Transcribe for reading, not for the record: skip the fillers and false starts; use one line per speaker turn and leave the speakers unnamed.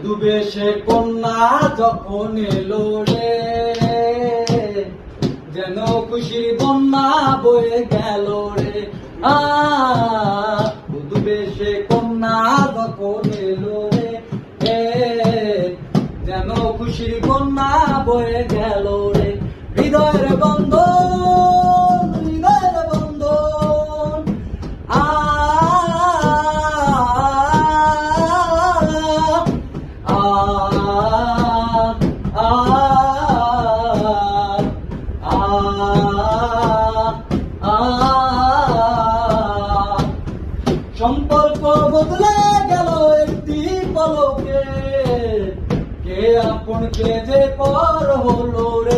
বধূ বেশে কন্যা যখন এলো রে, যেন খুশির বন্যা বয়ে গেল রে। বধূ বেশে কন্যা যখন এলো রে, যেন খুশির বন্যা বয়ে গেল রে। হৃদয়ের বন্ধন, হৃদয়ের বন্ধন, সম্পর্ক বদলে গেল একটি পলকে, কে আপন কে যে পর হলো রে।